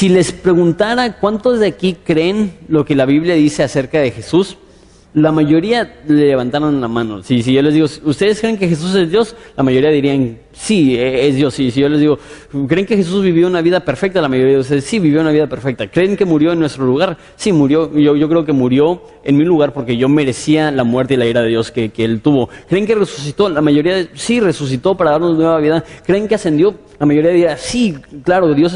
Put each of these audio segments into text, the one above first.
Si les preguntara cuántos de aquí creen lo que la Biblia dice acerca de Jesús, la mayoría le levantaron la mano. Si yo les digo, ¿ustedes creen que Jesús es Dios? La mayoría dirían, sí, es Dios. Si yo les digo, ¿creen que Jesús vivió una vida perfecta? La mayoría de ustedes, sí, vivió una vida perfecta. ¿Creen que murió en nuestro lugar? Sí, murió. Yo creo que murió en mi lugar porque yo merecía la muerte y la ira de Dios que Él tuvo. ¿Creen que resucitó? La mayoría, sí, resucitó para darnos nueva vida. ¿Creen que ascendió? La mayoría diría, sí, claro, Jesús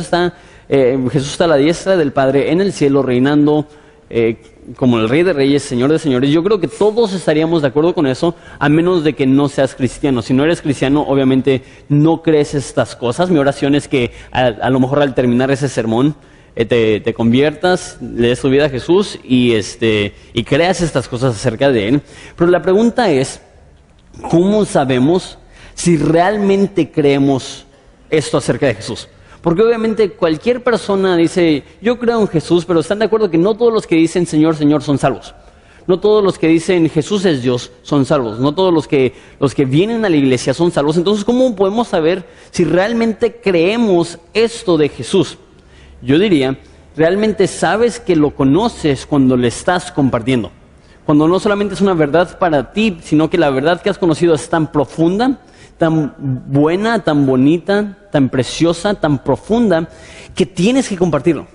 está a la diestra del Padre en el cielo, reinando como el Rey de Reyes, Señor de Señores. Yo creo que todos estaríamos de acuerdo con eso, a menos de que no seas cristiano. Si no eres cristiano, obviamente no crees estas cosas. Mi oración es que a lo mejor al terminar ese sermón te conviertas, le des tu vida a Jesús y creas estas cosas acerca de Él. Pero la pregunta es, ¿cómo sabemos si realmente creemos esto acerca de Jesús? Porque obviamente cualquier persona dice, yo creo en Jesús, pero están de acuerdo que no todos los que dicen Señor, Señor son salvos. No todos los que dicen Jesús es Dios son salvos. No todos los que vienen a la iglesia son salvos. Entonces, ¿cómo podemos saber si realmente creemos esto de Jesús? Yo diría, realmente sabes que lo conoces cuando le estás compartiendo. Cuando no solamente es una verdad para ti, sino que la verdad que has conocido es tan profunda, tan buena, tan bonita, tan preciosa, tan profunda, que tienes que compartirlo.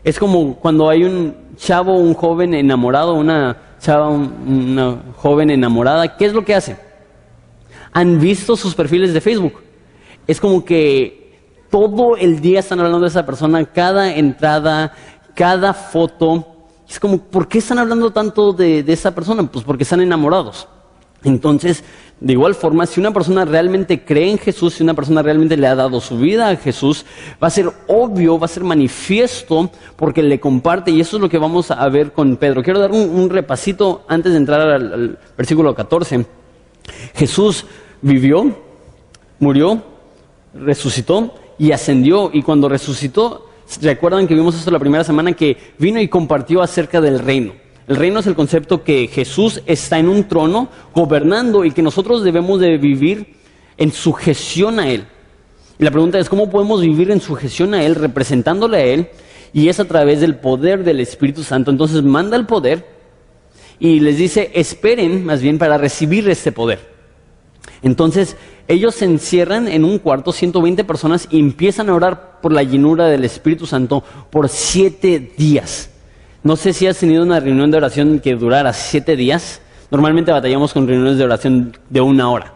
Es como cuando hay un chavo, un joven enamorado, una chava, una joven enamorada, ¿qué es lo que hace? Han visto sus perfiles de Facebook. Es como que todo el día están hablando de esa persona, cada entrada, cada foto. Es como, ¿por qué están hablando tanto de esa persona? Pues porque están enamorados. Entonces, de igual forma, si una persona realmente cree en Jesús, si una persona realmente le ha dado su vida a Jesús, va a ser obvio, va a ser manifiesto porque le comparte, y eso es lo que vamos a ver con Pedro. Quiero dar un repasito antes de entrar al versículo 14. Jesús vivió, murió, resucitó y ascendió, y cuando resucitó, recuerdan que vimos esto la primera semana, que vino y compartió acerca del reino. El reino es el concepto que Jesús está en un trono gobernando y que nosotros debemos de vivir en sujeción a Él. Y la pregunta es, ¿cómo podemos vivir en sujeción a Él, representándole a Él? Y es a través del poder del Espíritu Santo. Entonces manda el poder y les dice, esperen más bien para recibir este poder. Entonces ellos se encierran en un cuarto, 120 personas, y empiezan a orar por la llenura del Espíritu Santo por 7 días. No sé si has tenido una reunión de oración que durara 7 días. Normalmente batallamos con reuniones de oración de 1 hora.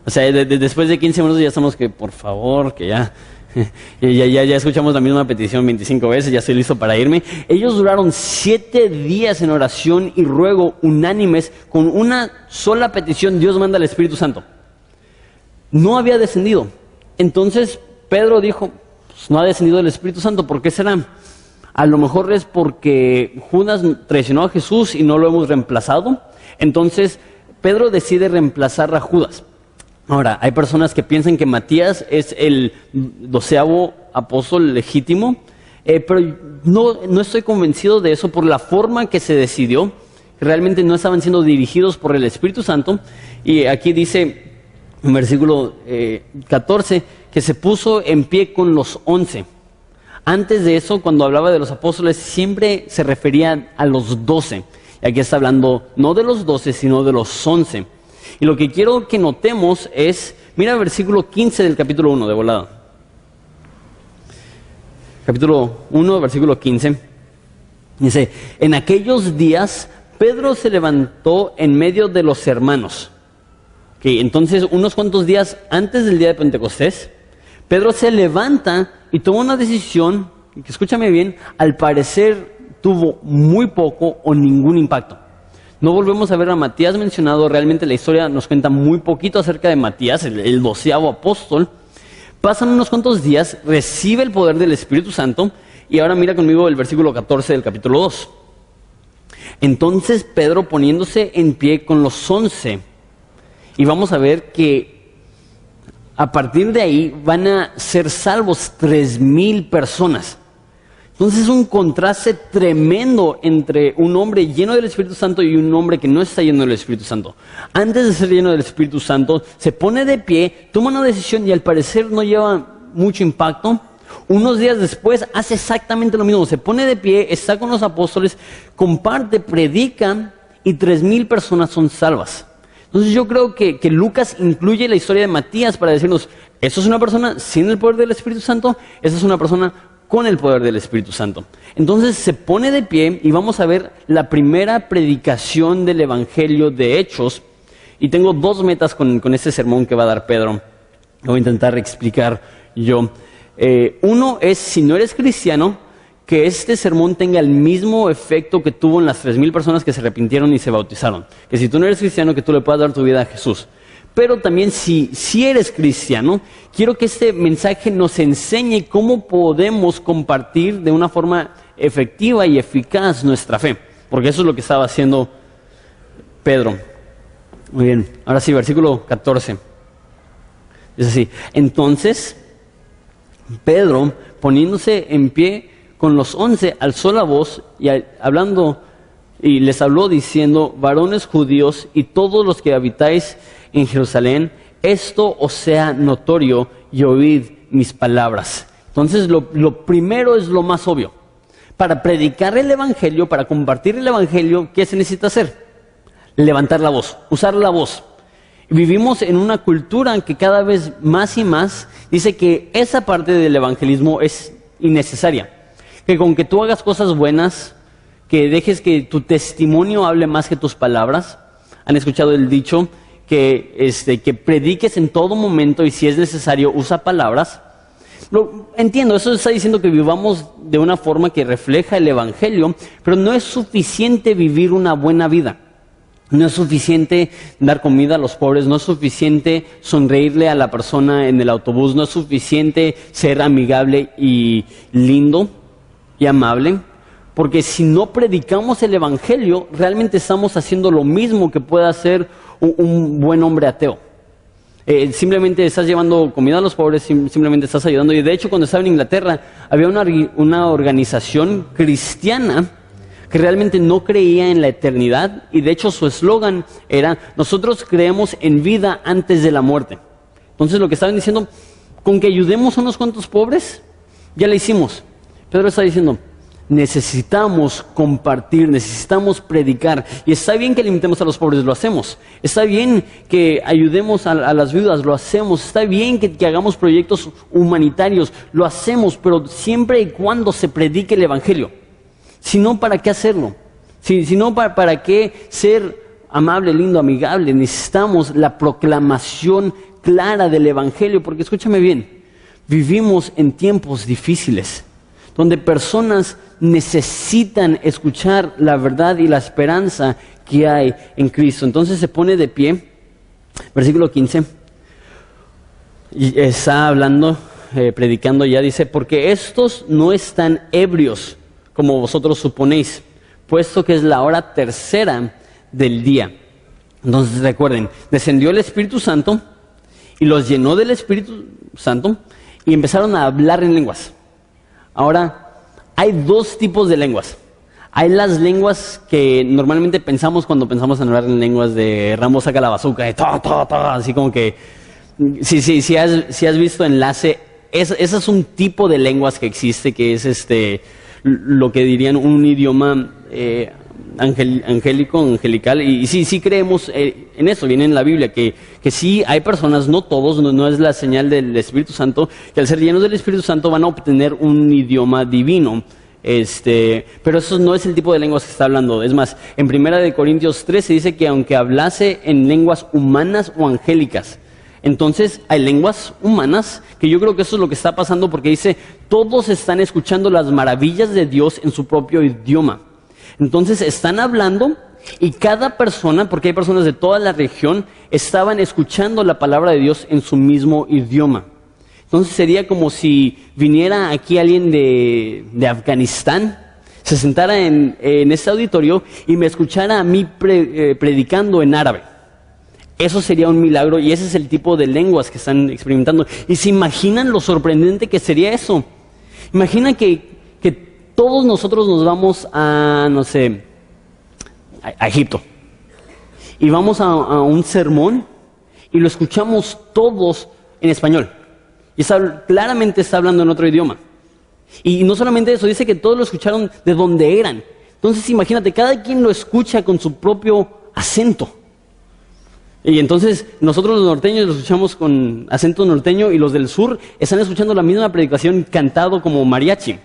O sea, después de 15 minutos ya estamos que, por favor, que ya escuchamos la misma petición 25 veces, ya estoy listo para irme. Ellos duraron 7 días en oración y ruego unánimes con una sola petición. Dios manda al Espíritu Santo. No había descendido. Entonces Pedro dijo, pues no ha descendido el Espíritu Santo, ¿por qué será? A lo mejor es porque Judas traicionó a Jesús y no lo hemos reemplazado. Entonces Pedro decide reemplazar a Judas. Ahora, hay personas que piensan que Matías es el 12º apóstol legítimo, pero no estoy convencido de eso por la forma que se decidió. Realmente no estaban siendo dirigidos por el Espíritu Santo. Y aquí dice en versículo 14 que se puso en pie con los 11. Antes de eso, cuando hablaba de los apóstoles, siempre se refería a los 12. Y aquí está hablando no de los 12, sino de los 11. Y lo que quiero que notemos es, mira el versículo 15 del capítulo 1 de volada. Capítulo 1, versículo 15. Dice, en aquellos días Pedro se levantó en medio de los hermanos. Entonces, unos cuantos días antes del día de Pentecostés, Pedro se levanta y toma una decisión que, escúchame bien, al parecer tuvo muy poco o ningún impacto. No volvemos a ver a Matías mencionado, realmente la historia nos cuenta muy poquito acerca de Matías, el 12º apóstol. Pasan unos cuantos días, recibe el poder del Espíritu Santo, y ahora mira conmigo el versículo 14 del capítulo 2. Entonces Pedro poniéndose en pie con los 11, y vamos a ver que a partir de ahí van a ser salvos 3,000 personas. Entonces es un contraste tremendo entre un hombre lleno del Espíritu Santo y un hombre que no está lleno del Espíritu Santo. Antes de ser lleno del Espíritu Santo, se pone de pie, toma una decisión y al parecer no lleva mucho impacto. Unos días después hace exactamente lo mismo, se pone de pie, está con los apóstoles, comparte, predica y 3,000 personas son salvas. Entonces yo creo que Lucas incluye la historia de Matías para decirnos, eso es una persona sin el poder del Espíritu Santo, esa es una persona con el poder del Espíritu Santo. Entonces se pone de pie y vamos a ver la primera predicación del Evangelio de Hechos. Y tengo 2 metas con este sermón que va a dar Pedro. Lo voy a intentar explicar yo. Uno es, si no eres cristiano, que este sermón tenga el mismo efecto que tuvo en las 3,000 personas que se arrepintieron y se bautizaron. Que si tú no eres cristiano, que tú le puedas dar tu vida a Jesús. Pero también si eres cristiano, quiero que este mensaje nos enseñe cómo podemos compartir de una forma efectiva y eficaz nuestra fe. Porque eso es lo que estaba haciendo Pedro. Muy bien, ahora sí, versículo 14. Dice así, entonces Pedro, poniéndose en pie con los 11, alzó la voz y les habló diciendo, varones judíos y todos los que habitáis en Jerusalén, esto os sea notorio y oíd mis palabras. Entonces lo primero es lo más obvio. Para predicar el Evangelio, para compartir el Evangelio, ¿qué se necesita hacer? Levantar la voz, usar la voz. Vivimos en una cultura que cada vez más y más dice que esa parte del evangelismo es innecesaria. Que con que tú hagas cosas buenas, que dejes que tu testimonio hable más que tus palabras. Han escuchado el dicho que prediques en todo momento y si es necesario usa palabras. Entiendo, eso está diciendo que vivamos de una forma que refleja el Evangelio, pero no es suficiente vivir una buena vida. No es suficiente dar comida a los pobres, no es suficiente sonreírle a la persona en el autobús, no es suficiente ser amigable y lindo y amable, porque si no predicamos el Evangelio, realmente estamos haciendo lo mismo que puede hacer un buen hombre ateo. Simplemente estás llevando comida a los pobres, simplemente estás ayudando. Y de hecho, cuando estaba en Inglaterra, había una organización cristiana que realmente no creía en la eternidad, y de hecho su eslogan era, nosotros creemos en vida antes de la muerte. Entonces lo que estaban diciendo, con que ayudemos a unos cuantos pobres, ya lo hicimos. Pedro está diciendo, necesitamos compartir, necesitamos predicar, y está bien que limitemos a los pobres, lo hacemos. Está bien que ayudemos a las viudas, lo hacemos. Está bien que hagamos proyectos humanitarios, lo hacemos, pero siempre y cuando se predique el Evangelio. Si no, ¿para qué hacerlo? Si no, ¿para qué ser amable, lindo, amigable? Necesitamos la proclamación clara del Evangelio, porque escúchame bien, vivimos en tiempos difíciles, donde personas necesitan escuchar la verdad y la esperanza que hay en Cristo. Entonces se pone de pie, versículo 15, y está hablando, predicando ya, dice, porque estos no están ebrios, como vosotros suponéis, puesto que es la hora 3:00 del día. Entonces recuerden, descendió el Espíritu Santo y los llenó del Espíritu Santo y empezaron a hablar en lenguas. Ahora, hay 2 tipos de lenguas. Hay las lenguas que normalmente pensamos cuando pensamos en hablar en lenguas de Rambo saca la bazooka, de así como que, si has visto Enlace, ese es un tipo de lenguas que existe, que es lo que dirían un idioma angelical, y sí creemos en eso, viene en la Biblia, que sí hay personas, no todos, no es la señal del Espíritu Santo, que al ser llenos del Espíritu Santo van a obtener un idioma divino, pero eso no es el tipo de lenguas que está hablando. Es más, en 1 Corintios 3 se dice que aunque hablase en lenguas humanas o angélicas, entonces hay lenguas humanas, que yo creo que eso es lo que está pasando, porque dice, todos están escuchando las maravillas de Dios en su propio idioma. Entonces están hablando y cada persona, porque hay personas de toda la región, estaban escuchando la palabra de Dios en su mismo idioma. Entonces sería como si viniera aquí alguien de Afganistán, se sentara en este auditorio y me escuchara a mí predicando en árabe. Eso sería un milagro, y ese es el tipo de lenguas que están experimentando. Y se imaginan lo sorprendente que sería eso. Imagina que todos nosotros nos vamos a, no sé, a Egipto, y vamos a un sermón y lo escuchamos todos en español. Y claramente está hablando en otro idioma. Y no solamente eso, dice que todos lo escucharon de donde eran. Entonces imagínate, cada quien lo escucha con su propio acento. Y entonces nosotros los norteños lo escuchamos con acento norteño y los del sur están escuchando la misma predicación cantado como mariachi.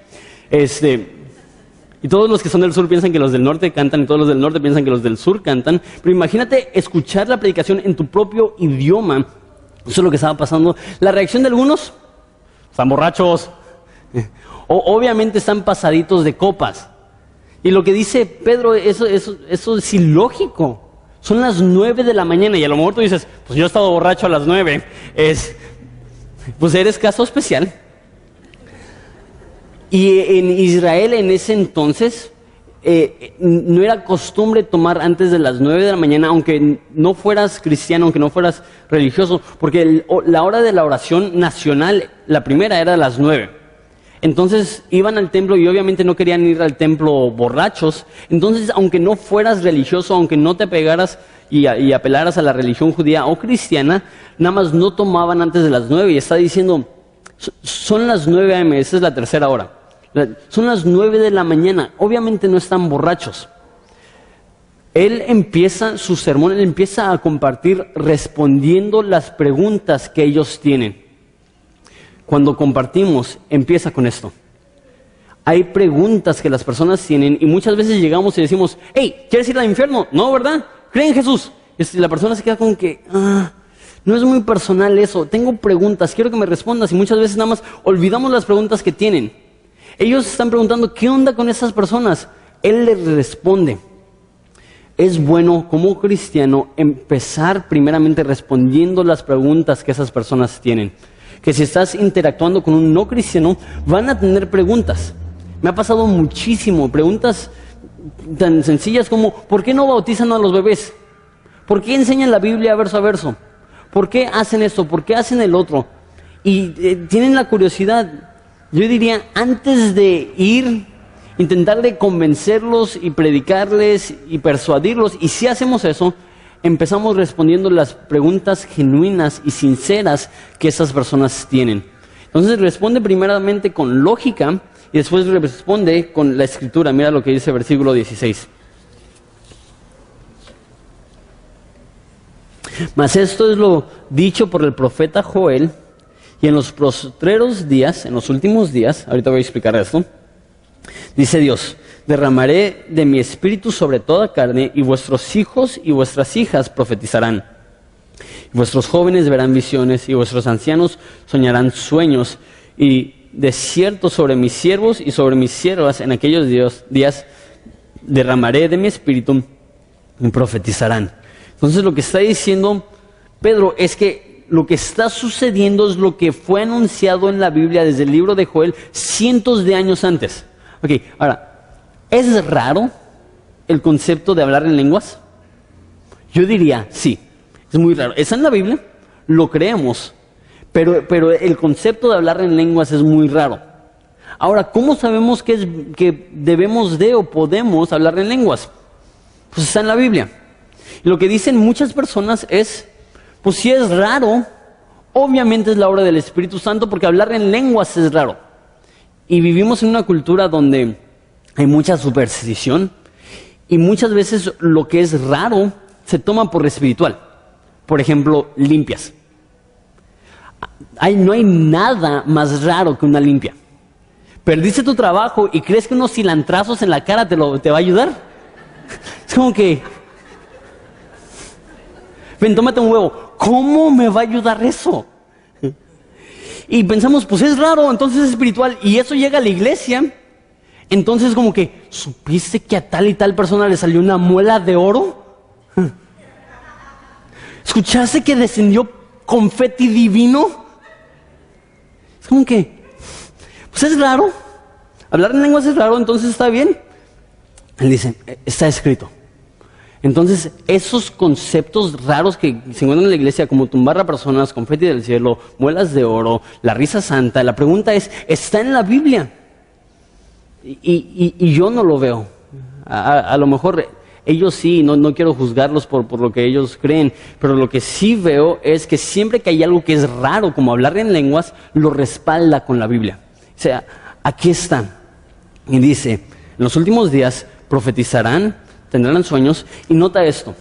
Y todos los que son del sur piensan que los del norte cantan y todos los del norte piensan que los del sur cantan. Pero imagínate escuchar la predicación en tu propio idioma. Eso es lo que estaba pasando. La reacción de algunos, están borrachos. Obviamente están pasaditos de copas. Y lo que dice Pedro, eso es ilógico. Son las 9 de la mañana y a lo mejor tú dices, pues yo he estado borracho a las 9. Pues eres caso especial. Y en Israel en ese entonces no era costumbre tomar antes de las 9 de la mañana, aunque no fueras cristiano, aunque no fueras religioso, porque la hora de la oración nacional, la primera era a las 9. Entonces iban al templo y obviamente no querían ir al templo borrachos. Entonces, aunque no fueras religioso, aunque no te apegaras y apelaras a la religión judía o cristiana, nada más no tomaban antes de las 9. Y está diciendo, son las 9 a.m., esa es la tercera hora. Son las 9 de la mañana, obviamente no están borrachos. Él empieza su sermón, él empieza a compartir respondiendo las preguntas que ellos tienen. Cuando compartimos, empieza con esto. Hay preguntas que las personas tienen y muchas veces llegamos y decimos, hey, ¿quieres ir al infierno? No, ¿verdad? Cree en Jesús. Y la persona se queda con que, no es muy personal eso, tengo preguntas, quiero que me respondas. Y muchas veces nada más olvidamos las preguntas que tienen. Ellos están preguntando, ¿qué onda con esas personas? Él les responde. Es bueno como cristiano empezar primeramente respondiendo las preguntas que esas personas tienen. Que si estás interactuando con un no cristiano, van a tener preguntas. Me ha pasado muchísimo, preguntas tan sencillas como, ¿por qué no bautizan a los bebés? ¿Por qué enseñan la Biblia verso a verso? ¿Por qué hacen esto? ¿Por qué hacen el otro? Y tienen la curiosidad. Yo diría, antes de ir, intentar de convencerlos y predicarles y persuadirlos, y si hacemos eso, empezamos respondiendo las preguntas genuinas y sinceras que esas personas tienen. Entonces responde primeramente con lógica y después responde con la escritura. Mira lo que dice el versículo 16. Mas esto es lo dicho por el profeta Joel, y en los postreros días, en los últimos días, ahorita voy a explicar esto, dice Dios, derramaré de mi espíritu sobre toda carne, y vuestros hijos y vuestras hijas profetizarán. Y vuestros jóvenes verán visiones, y vuestros ancianos soñarán sueños, y de cierto sobre mis siervos y sobre mis siervas en aquellos días derramaré de mi espíritu y profetizarán. Entonces lo que está diciendo Pedro es que lo que está sucediendo es lo que fue anunciado en la Biblia desde el libro de Joel cientos de años antes. Ok, ahora, ¿es raro el concepto de hablar en lenguas? Yo diría, sí, es muy raro. Está en la Biblia, lo creemos, pero el concepto de hablar en lenguas es muy raro. Ahora, ¿cómo sabemos que debemos de o podemos hablar en lenguas? Pues está en la Biblia. Y lo que dicen muchas personas es, pues si es raro, obviamente es la obra del Espíritu Santo, porque hablar en lenguas es raro. Y vivimos en una cultura donde hay mucha superstición y muchas veces lo que es raro se toma por espiritual. Por ejemplo, limpias. No hay nada más raro que una limpia. Perdiste tu trabajo y crees que unos cilantrazos en la cara te va a ayudar. Es como que, ven, tómate un huevo. ¿Cómo me va a ayudar eso? Y pensamos, pues es raro, entonces es espiritual. Y eso llega a la iglesia. Entonces como que, ¿supiste que a tal y tal persona le salió una muela de oro? ¿Escuchaste que descendió confeti divino? Es como que, pues es raro. Hablar en lenguas es raro, entonces está bien. Él dice, está escrito. Entonces, esos conceptos raros que se encuentran en la iglesia, como tumbar a personas, confeti del cielo, muelas de oro, la risa santa, la pregunta es, ¿está en la Biblia? Y yo no lo veo. A lo mejor ellos sí, no quiero juzgarlos por lo que ellos creen, pero lo que sí veo es que siempre que hay algo que es raro, como hablar en lenguas, lo respalda con la Biblia. O sea, aquí está. Y dice, en los últimos días profetizarán, tendrán sueños, y nota esto.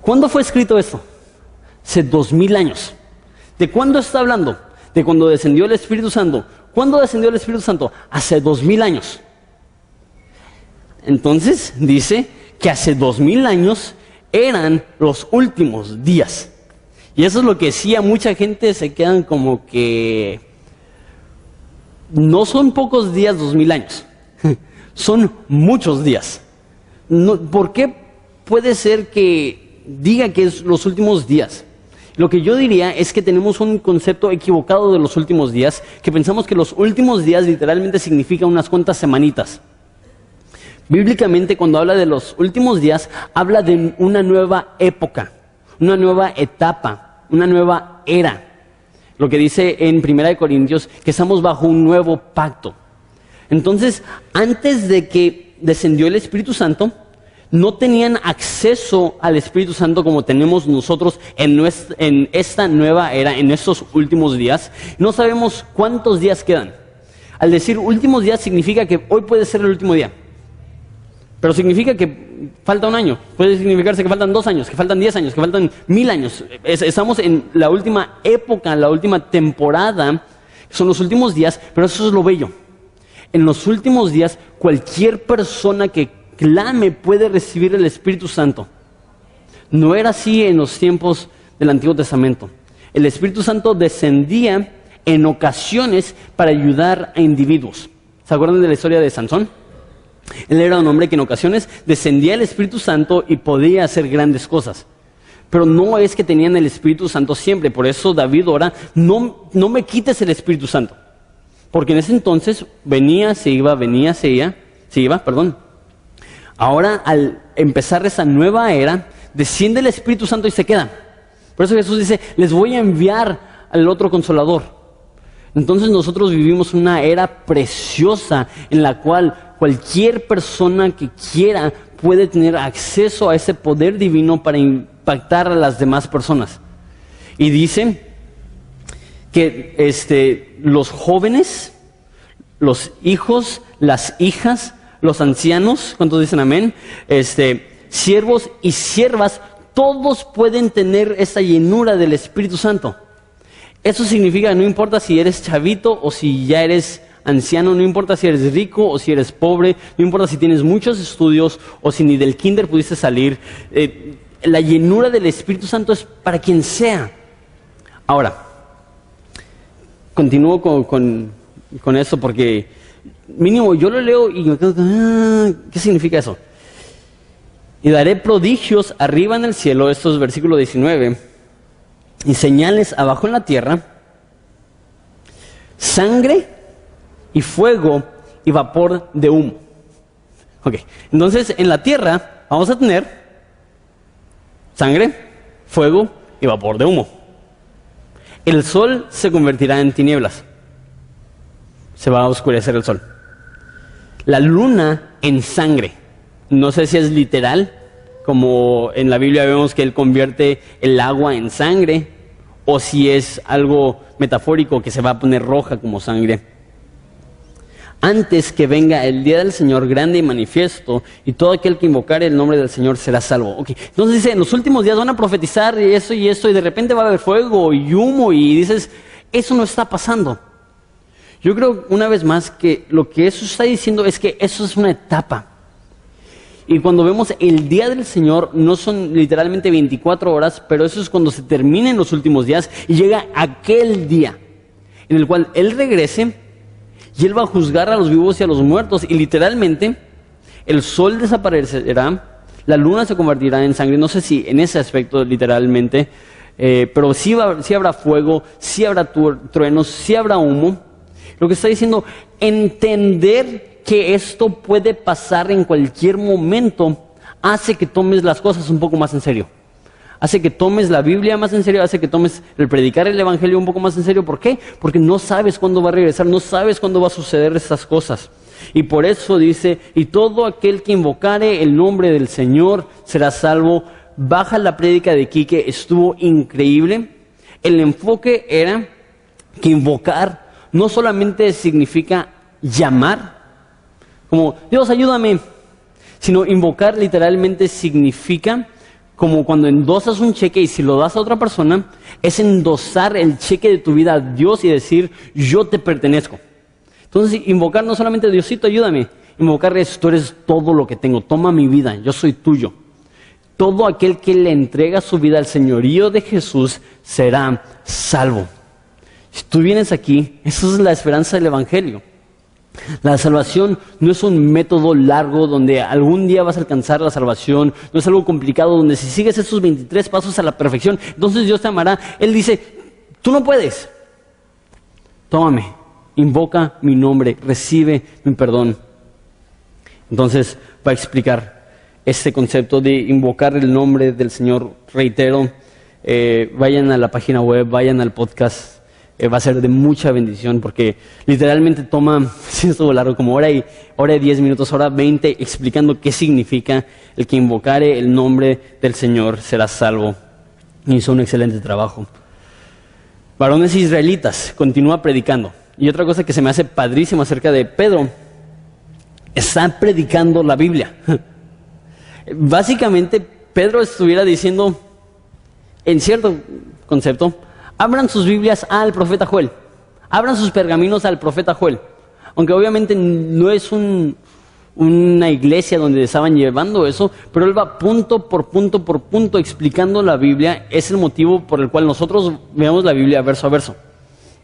¿Cuándo fue escrito esto? Hace 2000 años. ¿De cuándo está hablando? De cuando descendió el Espíritu Santo. ¿Cuándo descendió el Espíritu Santo? Hace 2000 años. Entonces dice que hace 2000 años eran los últimos días. Y eso es lo que sí a mucha gente se quedan como que no son pocos días 2000 años. Son muchos días. ¿Por qué puede ser que diga que es los últimos días? Lo que yo diría es que tenemos un concepto equivocado de los últimos días, que pensamos que los últimos días literalmente significa unas cuantas semanitas. Bíblicamente, cuando habla de los últimos días, habla de una nueva época, una nueva etapa, una nueva era. Lo que dice en 1 Corintios, que estamos bajo un nuevo pacto. Entonces, antes de que descendió el Espíritu Santo, no tenían acceso al Espíritu Santo como tenemos nosotros en esta nueva era, en estos últimos días. No sabemos cuántos días quedan. Al decir últimos días significa que hoy puede ser el último día. Pero significa que falta un año. Puede significarse que faltan 2 años, que faltan 10 años, que faltan 1000 años. Estamos en la última época, la última temporada. Son los últimos días, pero eso es lo bello. En los últimos días, cualquier persona que clame puede recibir el Espíritu Santo. No era así en los tiempos del Antiguo Testamento. El Espíritu Santo descendía en ocasiones para ayudar a individuos. ¿Se acuerdan de la historia de Sansón? Él era un hombre que en ocasiones descendía el Espíritu Santo y podía hacer grandes cosas. Pero no es que tenían el Espíritu Santo siempre. Por eso David ora, no me quites el Espíritu Santo. Porque en ese entonces venía, se iba. Ahora, al empezar esa nueva era, desciende el Espíritu Santo y se queda. Por eso Jesús dice, les voy a enviar al otro Consolador. Entonces nosotros vivimos una era preciosa en la cual cualquier persona que quiera puede tener acceso a ese poder divino para impactar a las demás personas. Y dice que los jóvenes, los hijos, las hijas, los ancianos, ¿cuántos dicen amén? Siervos y siervas, todos pueden tener esa llenura del Espíritu Santo. Eso significa que no importa si eres chavito o si ya eres anciano, no importa si eres rico o si eres pobre, no importa si tienes muchos estudios o si ni del kinder pudiste salir, la llenura del Espíritu Santo es para quien sea. Ahora, continúo con eso porque mínimo yo lo leo y me quedo, ¿qué significa eso? Y daré prodigios arriba en el cielo, esto es versículo 19, y señales abajo en la tierra, sangre y fuego y vapor de humo. Ok, entonces en la tierra vamos a tener sangre, fuego y vapor de humo. El sol se convertirá en tinieblas. Se va a oscurecer el sol. La luna en sangre. No sé si es literal, como en la Biblia vemos que Él convierte el agua en sangre, o si es algo metafórico que se va a poner roja como sangre. Antes que venga el día del Señor grande y manifiesto, y todo aquel que invocare el nombre del Señor será salvo. Okay. Entonces dice, en los últimos días van a profetizar y esto, y de repente va a haber fuego y humo, y dices, eso no está pasando. Yo creo, una vez más, que lo que eso está diciendo es que eso es una etapa. Y cuando vemos el día del Señor, no son literalmente 24 horas, pero eso es cuando se terminen los últimos días y llega aquel día en el cual Él regrese y Él va a juzgar a los vivos y a los muertos. Y literalmente, el sol desaparecerá, la luna se convertirá en sangre. No sé si en ese aspecto literalmente, pero sí habrá fuego, sí habrá truenos, sí habrá humo. Lo que está diciendo, entender que esto puede pasar en cualquier momento, hace que tomes las cosas un poco más en serio. Hace que tomes la Biblia más en serio, hace que tomes el predicar el Evangelio un poco más en serio. ¿Por qué? Porque no sabes cuándo va a regresar, no sabes cuándo va a suceder estas cosas. Y por eso dice, y todo aquel que invocare el nombre del Señor será salvo. Baja la prédica de Quique, estuvo increíble. El enfoque era que invocar no solamente significa llamar, como Dios ayúdame, sino invocar literalmente significa como cuando endosas un cheque y si lo das a otra persona, es endosar el cheque de tu vida a Dios y decir, yo te pertenezco. Entonces, invocar no solamente Diosito, ayúdame. Invocar es, tú eres todo lo que tengo, toma mi vida, yo soy tuyo. Todo aquel que le entrega su vida al señorío de Jesús será salvo. Si tú vienes aquí, esa es la esperanza del Evangelio. La salvación no es un método largo donde algún día vas a alcanzar la salvación, no es algo complicado donde si sigues esos 23 pasos a la perfección, entonces Dios te amará. Él dice, tú no puedes, tómame, invoca mi nombre, recibe mi perdón. Entonces va a explicar este concepto de invocar el nombre del Señor. Reitero, vayan a la página web, vayan al podcast. Va a ser de mucha bendición porque literalmente toma, si estuvo largo, como hora y 10 minutos, hora 20, explicando qué significa el que invocare el nombre del Señor será salvo. Hizo un excelente trabajo. Varones israelitas, continúa predicando. Y otra cosa que se me hace padrísimo acerca de Pedro, está predicando la Biblia. Básicamente, Pedro estuviera diciendo, en cierto concepto, abran sus Biblias al profeta Joel. Abran sus pergaminos al profeta Joel. Aunque obviamente no es una iglesia donde estaban llevando eso, pero él va punto por punto explicando la Biblia. Es el motivo por el cual nosotros veamos la Biblia verso a verso.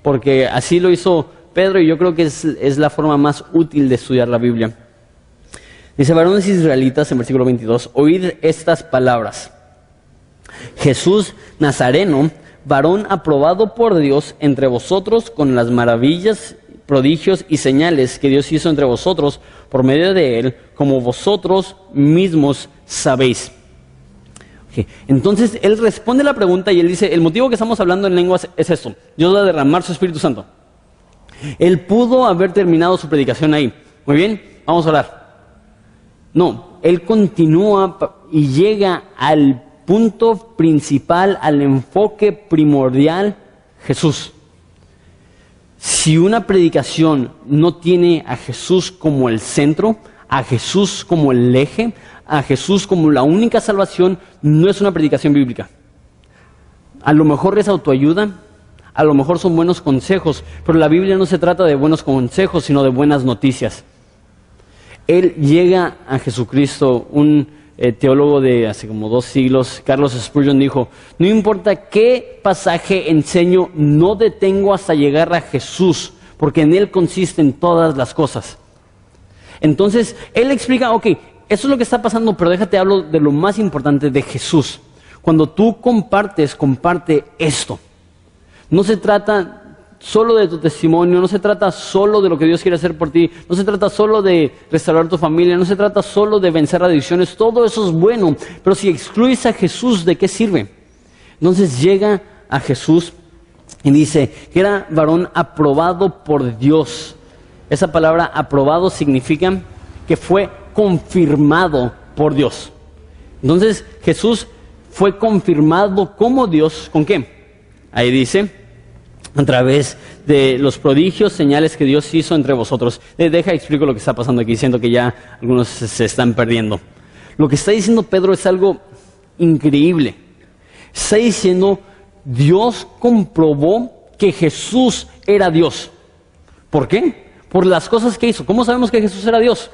Porque así lo hizo Pedro y yo creo que es la forma más útil de estudiar la Biblia. Dice, varones israelitas, en versículo 22, oíd estas palabras. Jesús Nazareno, varón aprobado por Dios entre vosotros con las maravillas, prodigios y señales que Dios hizo entre vosotros por medio de él, como vosotros mismos sabéis. Okay. Entonces, él responde la pregunta y él dice, el motivo que estamos hablando en lenguas es esto. Dios va a derramar su Espíritu Santo. Él pudo haber terminado su predicación ahí. Muy bien, vamos a orar. No, él continúa y llega al punto principal, al enfoque primordial, Jesús. Si una predicación no tiene a Jesús como el centro, a Jesús como el eje, a Jesús como la única salvación, no es una predicación bíblica. A lo mejor es autoayuda, a lo mejor son buenos consejos, pero la Biblia no se trata de buenos consejos, sino de buenas noticias. Él llega a Jesucristo, un teólogo de hace como 2 siglos, Carlos Spurgeon, dijo, no importa qué pasaje enseño, no detengo hasta llegar a Jesús, porque en Él consisten todas las cosas. Entonces, Él explica, ok, eso es lo que está pasando, pero déjate hablo de lo más importante, de Jesús. Cuando tú comparte esto. No se trata solo de tu testimonio, no se trata solo de lo que Dios quiere hacer por ti, no se trata solo de restaurar tu familia, no se trata solo de vencer adicciones, todo eso es bueno, pero si excluyes a Jesús, ¿de qué sirve? Entonces llega a Jesús y dice que era varón aprobado por Dios. Esa palabra aprobado significa que fue confirmado por Dios. Entonces Jesús fue confirmado como Dios, ¿con qué? Ahí dice, a través de los prodigios, señales que Dios hizo entre vosotros. Explico lo que está pasando aquí, siento que ya algunos se están perdiendo. Lo que está diciendo Pedro es algo increíble. Está diciendo, Dios comprobó que Jesús era Dios. ¿Por qué? Por las cosas que hizo. ¿Cómo sabemos que Jesús era Dios?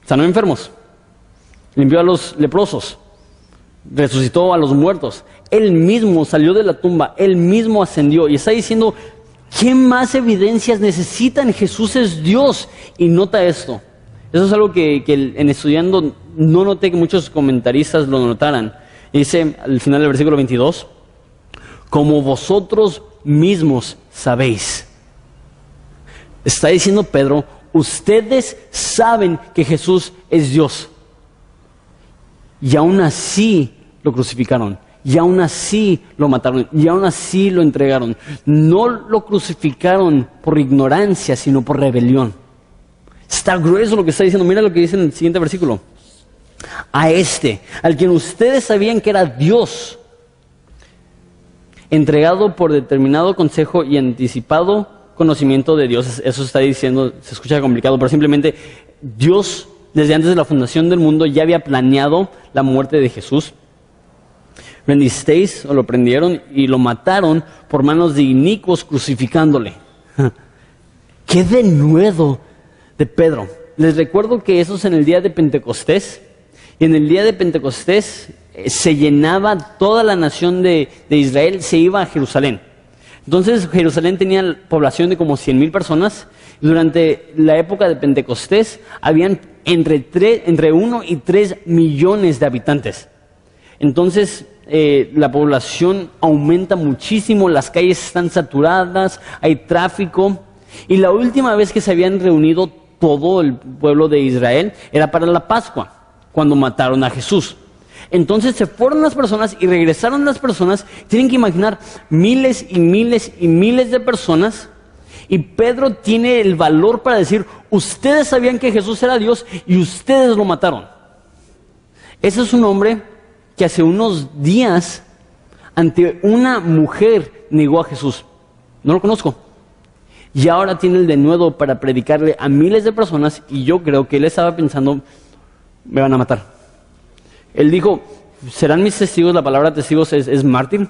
Sanó enfermos, limpió a los leprosos, resucitó a los muertos. Él mismo salió de la tumba, Él mismo ascendió. Y está diciendo, ¿qué más evidencias necesitan? Jesús es Dios. Y nota esto. Eso es algo que en estudiando no noté que muchos comentaristas lo notaran. Dice al final del versículo 22, como vosotros mismos sabéis. Está diciendo Pedro, ustedes saben que Jesús es Dios. Y aún así lo crucificaron. Y aún así lo mataron. Y aún así lo entregaron. No lo crucificaron por ignorancia, sino por rebelión. Está grueso lo que está diciendo. Mira lo que dice en el siguiente versículo. A este, al quien ustedes sabían que era Dios, entregado por determinado consejo y anticipado conocimiento de Dios. Eso está diciendo, se escucha complicado, pero simplemente Dios, desde antes de la fundación del mundo, ya había planeado la muerte de Jesús. Rendisteis, o lo prendieron y lo mataron por manos de inicuos crucificándole. ¡Qué denuedo de Pedro! Les recuerdo que eso es en el día de Pentecostés. Y en el día de Pentecostés se llenaba toda la nación de Israel, se iba a Jerusalén. Entonces Jerusalén tenía población de como 100,000 personas. Durante la época de Pentecostés habían entre 1 y 3 millones de habitantes. Entonces la población aumenta muchísimo, las calles están saturadas, hay tráfico. Y la última vez que se habían reunido todo el pueblo de Israel era para la Pascua, cuando mataron a Jesús. Entonces se fueron las personas y regresaron las personas. Tienen que imaginar miles y miles y miles de personas. Y Pedro tiene el valor para decir, ustedes sabían que Jesús era Dios y ustedes lo mataron. Ese es un hombre que hace unos días ante una mujer negó a Jesús. No lo conozco. Y ahora tiene el denuedo para predicarle a miles de personas. Y yo creo que él estaba pensando, me van a matar. Él dijo, ¿serán mis testigos? La palabra testigos es mártir.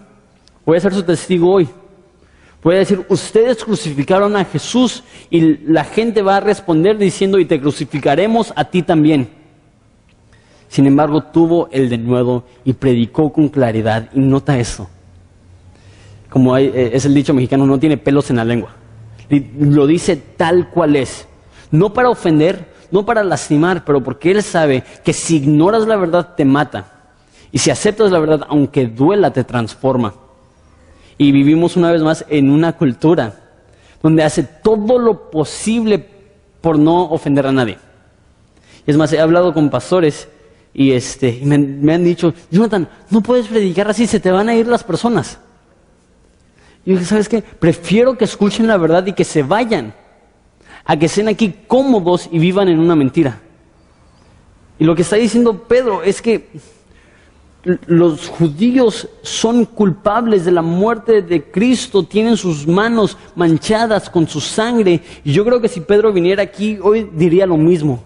Voy a ser su testigo hoy. Voy a decir, ustedes crucificaron a Jesús y la gente va a responder diciendo, y te crucificaremos a ti también. Sin embargo, tuvo el denuedo y predicó con claridad. Y nota eso. Como es el dicho mexicano, no tiene pelos en la lengua. Lo dice tal cual es. No para ofender, no para lastimar, pero porque Él sabe que si ignoras la verdad te mata. Y si aceptas la verdad, aunque duela, te transforma. Y vivimos una vez más en una cultura donde hace todo lo posible por no ofender a nadie. Es más, he hablado con pastores y me han dicho, Jonathan, no puedes predicar así, se te van a ir las personas. Y yo dije, ¿sabes qué? Prefiero que escuchen la verdad y que se vayan, a que estén aquí cómodos y vivan en una mentira. Y lo que está diciendo Pedro es que los judíos son culpables de la muerte de Cristo, tienen sus manos manchadas con su sangre. Y yo creo que si Pedro viniera aquí hoy diría lo mismo.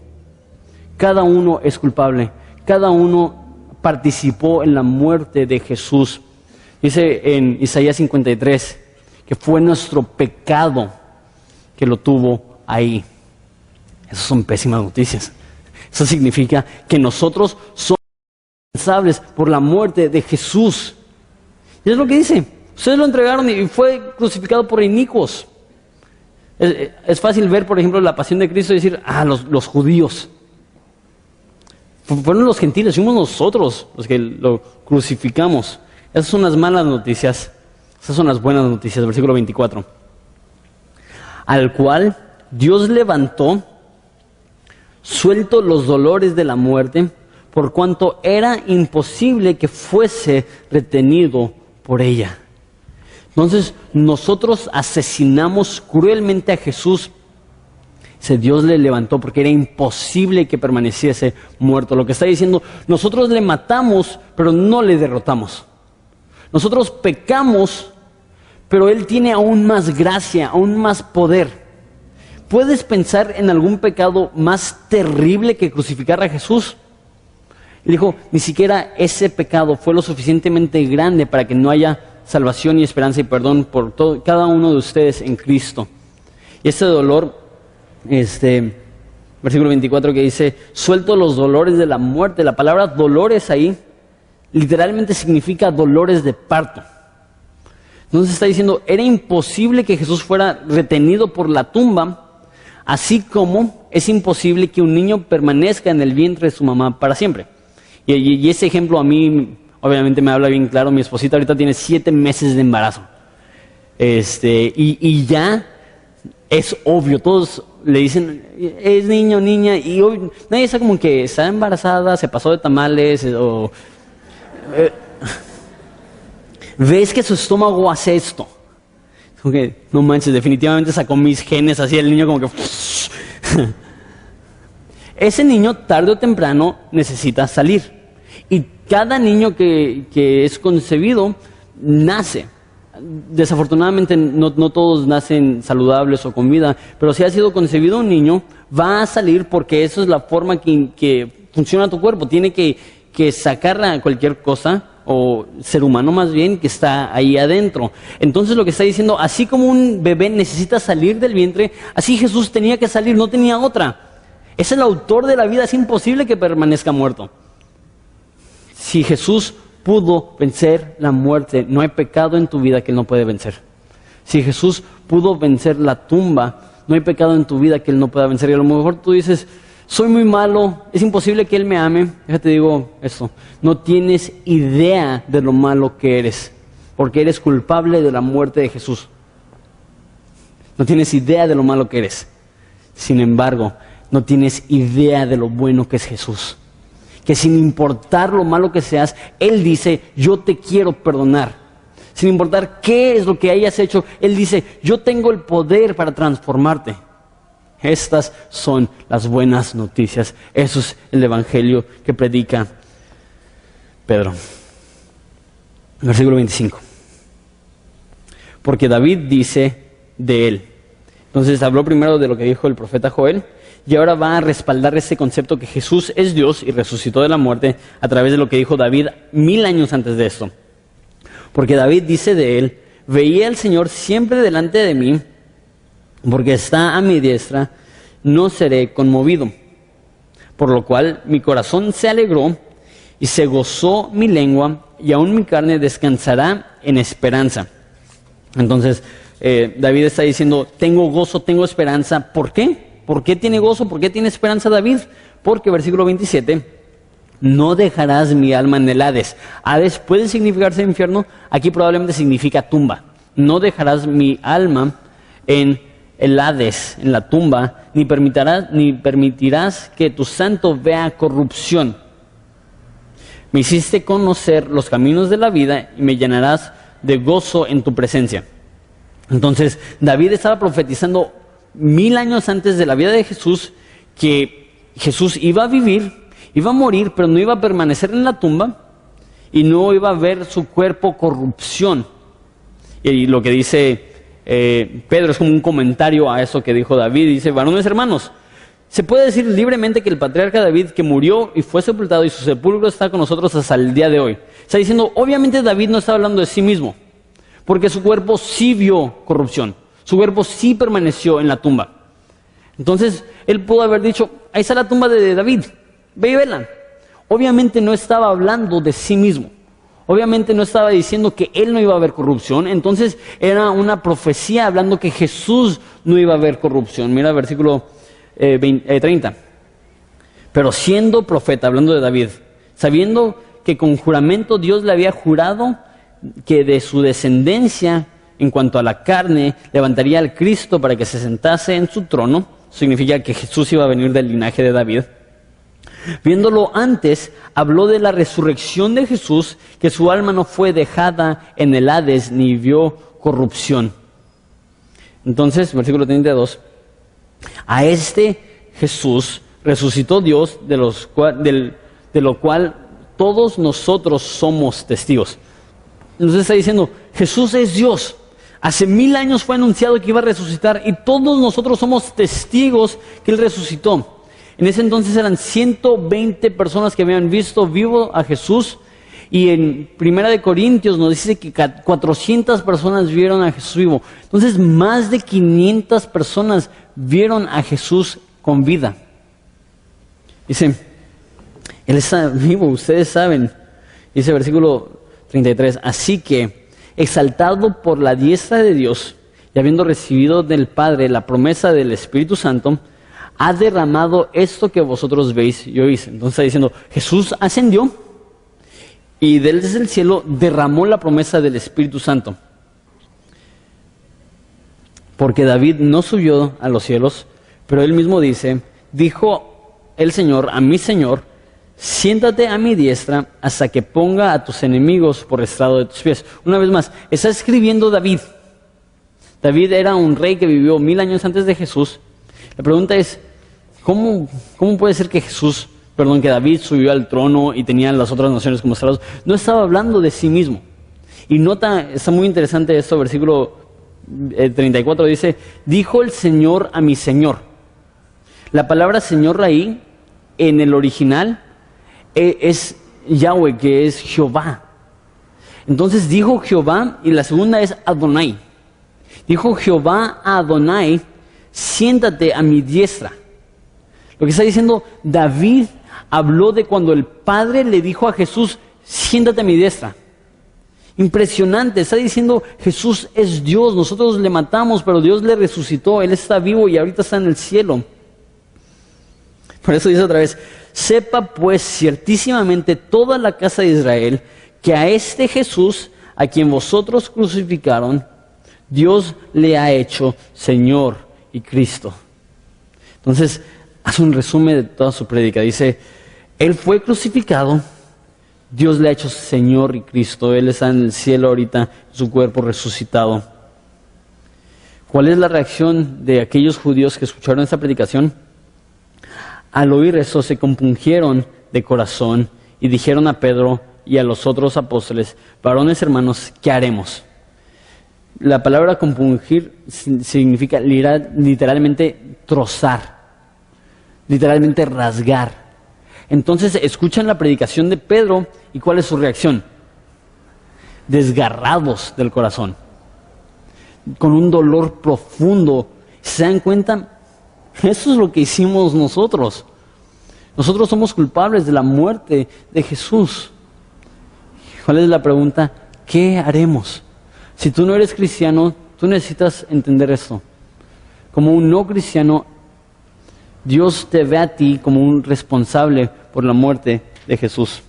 Cada uno es culpable, cada uno participó en la muerte de Jesús. Dice en Isaías 53 que fue nuestro pecado que lo tuvo ahí. Esas son pésimas noticias. Eso significa que nosotros somos responsables por la muerte de Jesús. Y es lo que dice. Ustedes lo entregaron y fue crucificado por inicuos. Es fácil ver, por ejemplo, la pasión de Cristo y decir, los judíos. Fueron los gentiles, fuimos nosotros los que lo crucificamos. Esas son las malas noticias. Esas son las buenas noticias. Versículo 24. Al cual Dios levantó, suelto los dolores de la muerte, por cuanto era imposible que fuese retenido por ella. Entonces, nosotros asesinamos cruelmente a Jesús. Dios le levantó porque era imposible que permaneciese muerto. Lo que está diciendo, nosotros le matamos, pero no le derrotamos. Nosotros pecamos, pero Él tiene aún más gracia, aún más poder. ¿Puedes pensar en algún pecado más terrible que crucificar a Jesús? Él dijo, ni siquiera ese pecado fue lo suficientemente grande para que no haya salvación y esperanza y perdón por cada uno de ustedes en Cristo. Y ese dolor, versículo 24 que dice, suelto los dolores de la muerte. La palabra dolores ahí literalmente significa dolores de parto. Entonces está diciendo, era imposible que Jesús fuera retenido por la tumba, así como es imposible que un niño permanezca en el vientre de su mamá para siempre. Y ese ejemplo a mí, obviamente me habla bien claro. Mi esposita ahorita tiene 7 meses de embarazo. Y ya es obvio, todos le dicen, es niño, niña, y hoy nadie está como que está embarazada, se pasó de tamales, o... ves que su estómago hace esto. Como que, no manches, definitivamente sacó mis genes así, el niño como que... ese niño tarde o temprano necesita salir. Y cada niño que es concebido nace. Desafortunadamente no todos nacen saludables o con vida, pero si ha sido concebido un niño, va a salir porque eso es la forma que funciona tu cuerpo. Tiene que sacar a cualquier cosa, o ser humano más bien, que está ahí adentro. Entonces lo que está diciendo, así como un bebé necesita salir del vientre, así Jesús tenía que salir, no tenía otra. Es el autor de la vida, es imposible que permanezca muerto. Si Jesús pudo vencer la muerte, no hay pecado en tu vida que Él no puede vencer. Si Jesús pudo vencer la tumba, no hay pecado en tu vida que Él no pueda vencer. Y a lo mejor tú dices, soy muy malo, es imposible que Él me ame. Déjate digo esto, no tienes idea de lo malo que eres, porque eres culpable de la muerte de Jesús. No tienes idea de lo malo que eres. Sin embargo, no tienes idea de lo bueno que es Jesús. Que sin importar lo malo que seas, Él dice, yo te quiero perdonar. Sin importar qué es lo que hayas hecho, Él dice, yo tengo el poder para transformarte. Estas son las buenas noticias. Eso es el evangelio que predica Pedro. Versículo 25. Porque David dice de Él. Entonces habló primero de lo que dijo el profeta Joel, y ahora va a respaldar ese concepto que Jesús es Dios y resucitó de la muerte a través de lo que dijo David 1000 años antes de esto. Porque David dice de Él, veía al Señor siempre delante de mí, porque está a mi diestra, no seré conmovido. Por lo cual mi corazón se alegró y se gozó mi lengua, y aún mi carne descansará en esperanza. Entonces David está diciendo, tengo gozo, tengo esperanza. ¿Por qué? ¿Por qué tiene gozo? ¿Por qué tiene esperanza David? Porque versículo 27, no dejarás mi alma en el Hades. Hades puede significarse infierno, aquí probablemente significa tumba. No dejarás mi alma en el Hades, en la tumba, ni permitirás que tu santo vea corrupción. Me hiciste conocer los caminos de la vida y me llenarás de gozo en tu presencia. Entonces David estaba profetizando 1000 años antes de la vida de Jesús, que Jesús iba a vivir, iba a morir, pero no iba a permanecer en la tumba y no iba a ver su cuerpo corrupción. Y lo que dice Pedro es como un comentario a eso que dijo David. Dice, varones hermanos, se puede decir libremente que el patriarca David, que murió y fue sepultado y su sepulcro está con nosotros hasta el día de hoy. Está diciendo, obviamente David no está hablando de sí mismo, porque su cuerpo sí vio corrupción. Su cuerpo sí permaneció en la tumba. Entonces, él pudo haber dicho, ahí está la tumba de David, ve y vela. Obviamente no estaba hablando de sí mismo. Obviamente no estaba diciendo que él no iba a haber corrupción. Entonces, era una profecía hablando que Jesús no iba a haber corrupción. Mira el versículo 30. Pero siendo profeta, hablando de David, sabiendo que con juramento Dios le había jurado que de su descendencia, en cuanto a la carne, levantaría al Cristo para que se sentase en su trono. Significa que Jesús iba a venir del linaje de David. Viéndolo antes, habló de la resurrección de Jesús, que su alma no fue dejada en el Hades, ni vio corrupción. Entonces, versículo 32, a este Jesús resucitó Dios, de lo cual todos nosotros somos testigos. Entonces está diciendo, Jesús es Dios. Hace 1000 años fue anunciado que iba a resucitar y todos nosotros somos testigos que Él resucitó. En ese entonces eran 120 personas que habían visto vivo a Jesús, y en 1 Corintios nos dice que 400 personas vieron a Jesús vivo. Entonces más de 500 personas vieron a Jesús con vida. Dice, Él está vivo, ustedes saben. Dice versículo 33, así que exaltado por la diestra de Dios y habiendo recibido del Padre la promesa del Espíritu Santo, ha derramado esto que vosotros veis y oís. Entonces está diciendo, Jesús ascendió y desde el cielo derramó la promesa del Espíritu Santo. Porque David no subió a los cielos, pero él mismo dice, dijo el Señor a mi Señor, siéntate a mi diestra hasta que ponga a tus enemigos por estrado de tus pies. Una vez más, está escribiendo David. David era un rey que vivió 1000 años antes de Jesús. La pregunta es, ¿Cómo puede ser que que David subió al trono y tenía las otras naciones como esclavos? No estaba hablando de sí mismo. Y nota, está muy interesante esto, versículo 34 dice, dijo el Señor a mi Señor. La palabra Señor ahí, en el original, es Yahweh, que es Jehová. Entonces dijo Jehová, y la segunda es Adonai. Dijo Jehová a Adonai, siéntate a mi diestra. Lo que está diciendo David habló de cuando el Padre le dijo a Jesús, siéntate a mi diestra. Impresionante, está diciendo Jesús es Dios, nosotros le matamos, pero Dios le resucitó, Él está vivo y ahorita está en el cielo. Por eso dice otra vez, sepa pues ciertísimamente toda la casa de Israel, que a este Jesús, a quien vosotros crucificaron, Dios le ha hecho Señor y Cristo. Entonces, hace un resumen de toda su prédica. Dice, Él fue crucificado, Dios le ha hecho Señor y Cristo. Él está en el cielo ahorita, su cuerpo resucitado. ¿Cuál es la reacción de aquellos judíos que escucharon esta predicación? Al oír eso se compungieron de corazón y dijeron a Pedro y a los otros apóstoles, varones hermanos, ¿qué haremos? La palabra compungir significa literalmente trozar, literalmente rasgar. Entonces escuchan la predicación de Pedro y ¿cuál es su reacción? Desgarrados del corazón, con un dolor profundo. ¿Se dan cuenta? Eso es lo que hicimos nosotros. Nosotros somos culpables de la muerte de Jesús. ¿Cuál es la pregunta? ¿Qué haremos? Si tú no eres cristiano, tú necesitas entender esto. Como un no cristiano, Dios te ve a ti como un responsable por la muerte de Jesús.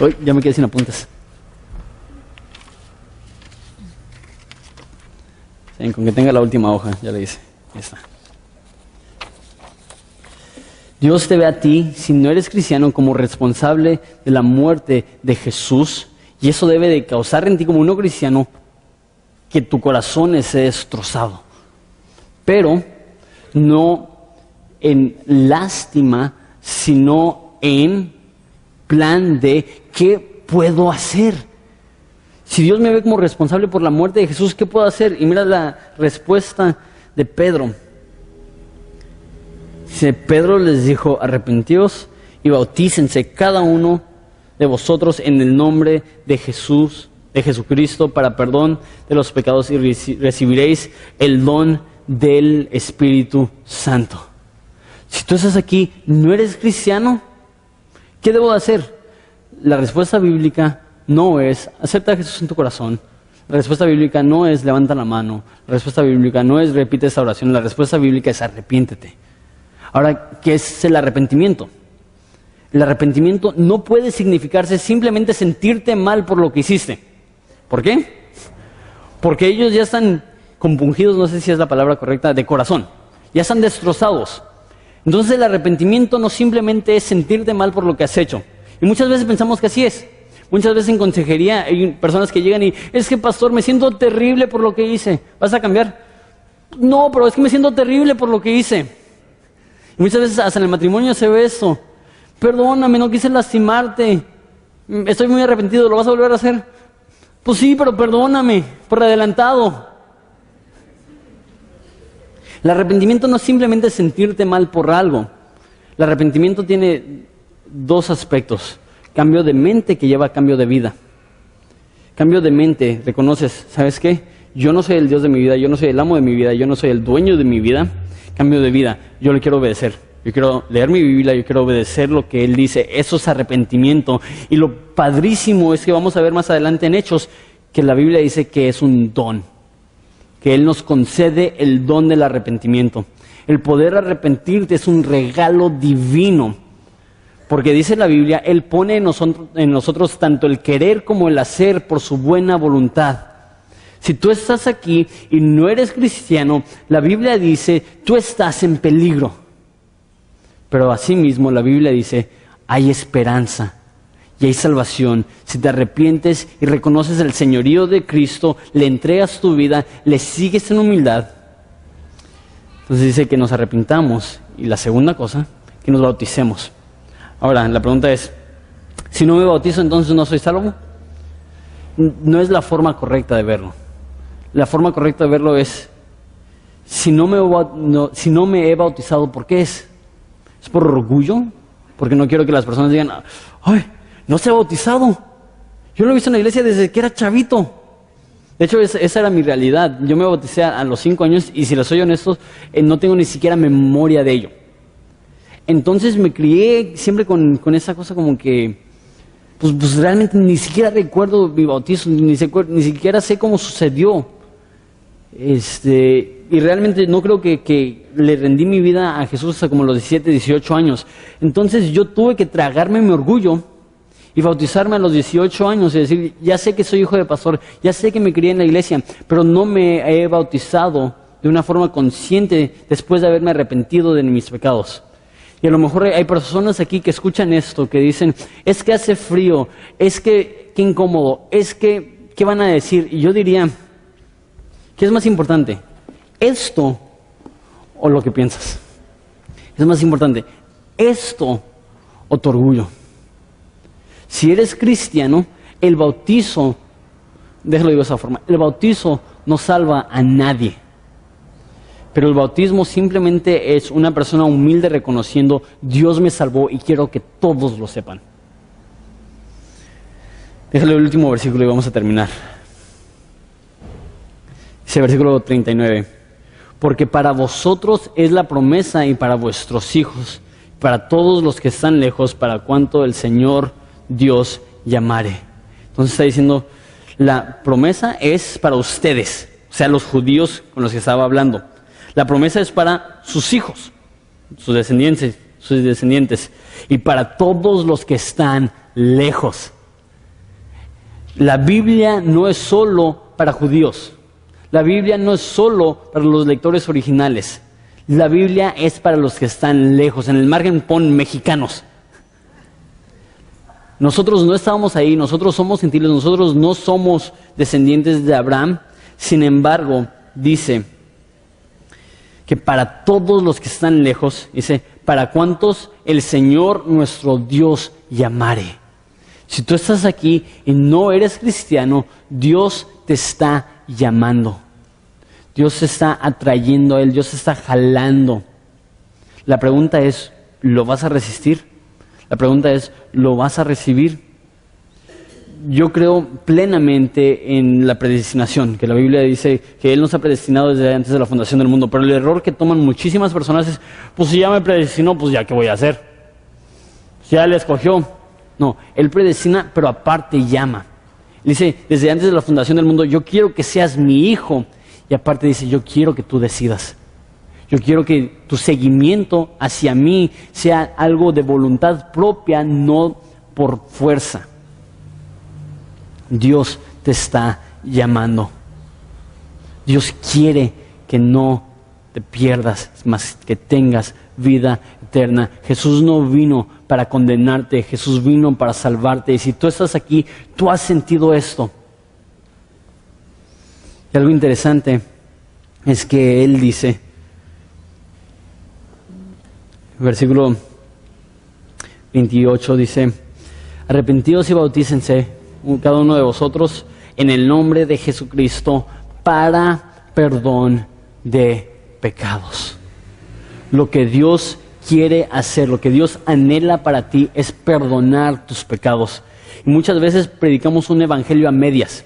Hoy ya me quedé sin apuntes. Sí, con que tenga la última hoja, ya le hice. Ahí está. Dios te ve a ti, si no eres cristiano, como responsable de la muerte de Jesús. Y eso debe de causar en ti como un no cristiano que tu corazón esté destrozado. Pero no en lástima, sino en plan de ¿qué puedo hacer? Si Dios me ve como responsable por la muerte de Jesús, ¿qué puedo hacer? Y mira la respuesta de Pedro. Pedro les dijo, arrepentíos y bautícense cada uno de vosotros en el nombre de Jesús, de Jesucristo, para perdón de los pecados y recibiréis el don del Espíritu Santo. Si tú estás aquí, no eres cristiano, ¿qué debo de hacer? La respuesta bíblica no es acepta a Jesús en tu corazón. La respuesta bíblica no es levanta la mano. La respuesta bíblica no es repite esta oración. La respuesta bíblica es arrepiéntete. Ahora, ¿qué es el arrepentimiento? El arrepentimiento no puede significarse simplemente sentirte mal por lo que hiciste. ¿Por qué? Porque ellos ya están compungidos, no sé si es la palabra correcta, de corazón. Ya están destrozados. Entonces el arrepentimiento no simplemente es sentirte mal por lo que has hecho. Y muchas veces pensamos que así es. Muchas veces en consejería hay personas que llegan y, es que pastor, me siento terrible por lo que hice. ¿Vas a cambiar? No, pero es que me siento terrible por lo que hice. Y muchas veces hasta en el matrimonio se ve eso. Perdóname, no quise lastimarte. Estoy muy arrepentido, ¿lo vas a volver a hacer? Pues sí, pero perdóname, por adelantado. El arrepentimiento no es simplemente sentirte mal por algo. El arrepentimiento tiene dos aspectos. Cambio de mente que lleva a cambio de vida. Cambio de mente, reconoces, ¿sabes qué? Yo no soy el Dios de mi vida, yo no soy el amo de mi vida, yo no soy el dueño de mi vida. Cambio de vida, yo le quiero obedecer. Yo quiero leer mi Biblia, yo quiero obedecer lo que Él dice. Eso es arrepentimiento. Y lo padrísimo es que vamos a ver más adelante en Hechos que la Biblia dice que es un don. Que Él nos concede el don del arrepentimiento. El poder arrepentirte es un regalo divino. Porque dice la Biblia, Él pone en nosotros tanto el querer como el hacer por su buena voluntad. Si tú estás aquí y no eres cristiano, la Biblia dice, tú estás en peligro. Pero asimismo la Biblia dice, hay esperanza y hay salvación. Si te arrepientes y reconoces el señorío de Cristo, le entregas tu vida, le sigues en humildad, Entonces dice que nos arrepintamos y la segunda cosa, que nos bauticemos. Ahora, la pregunta es, si no me bautizo, entonces no soy salvo. No es la forma correcta de verlo. La forma correcta de verlo es, si no me he bautizado, ¿por qué es? ¿Es por orgullo? Porque no quiero que las personas digan, ¡ay, no se ha bautizado! Yo lo he visto en la iglesia desde que era chavito. De hecho, esa era mi realidad. Yo me bauticé a los 5 años y si les soy honesto, no tengo ni siquiera memoria de ello. Entonces me crié siempre con esa cosa como que, pues realmente ni siquiera recuerdo mi bautizo, ni siquiera sé cómo sucedió. Y realmente no creo que le rendí mi vida a Jesús hasta como los 17, 18 años. Entonces yo tuve que tragarme mi orgullo y bautizarme a los 18 años y decir, ya sé que soy hijo de pastor, ya sé que me crié en la iglesia, pero no me he bautizado de una forma consciente después de haberme arrepentido de mis pecados. Y a lo mejor hay personas aquí que escuchan esto, que dicen, es que hace frío, es que qué incómodo, es que, ¿qué van a decir? Y yo diría, ¿qué es más importante? ¿Esto o lo que piensas? Es más importante, ¿esto o tu orgullo? Si eres cristiano, el bautizo, déjalo digo de esa forma, el bautizo no salva a nadie. Pero el bautismo simplemente es una persona humilde reconociendo, Dios me salvó y quiero que todos lo sepan. Déjale el último versículo y vamos a terminar. Dice versículo 39. Porque para vosotros es la promesa y para vuestros hijos, para todos los que están lejos, para cuanto el Señor Dios llamare. Entonces está diciendo, la promesa es para ustedes, o sea, los judíos con los que estaba hablando. La promesa es para sus hijos, sus descendientes, y para todos los que están lejos. La Biblia no es solo para judíos. La Biblia no es solo para los lectores originales. La Biblia es para los que están lejos. En el margen pon mexicanos. Nosotros no estábamos ahí, nosotros somos gentiles, nosotros no somos descendientes de Abraham. Sin embargo, dice que para todos los que están lejos, dice, para cuantos el Señor nuestro Dios llamare. Si tú estás aquí y no eres cristiano, Dios te está llamando. Dios te está atrayendo a Él, Dios te está jalando. La pregunta es, ¿lo vas a resistir? La pregunta es, ¿lo vas a recibir? Yo creo plenamente en la predestinación, que la Biblia dice que Él nos ha predestinado desde antes de la fundación del mundo, pero el error que toman muchísimas personas es, pues si ya me predestinó, pues ya qué voy a hacer. Si ya le escogió. No, Él predestina, pero aparte llama. Dice, desde antes de la fundación del mundo, yo quiero que seas mi hijo. Y aparte dice, yo quiero que tú decidas. Yo quiero que tu seguimiento hacia mí sea algo de voluntad propia, no por fuerza. Dios te está llamando. Dios quiere que no te pierdas, más que tengas vida eterna. Jesús no vino para condenarte, Jesús vino para salvarte. Y si tú estás aquí, tú has sentido esto. Y algo interesante es que Él dice, versículo 28 dice, arrepentidos y bautícense cada uno de vosotros en el nombre de Jesucristo para perdón de pecados. Lo que Dios quiere hacer, lo que Dios anhela para ti es perdonar tus pecados. Y muchas veces predicamos un evangelio a medias.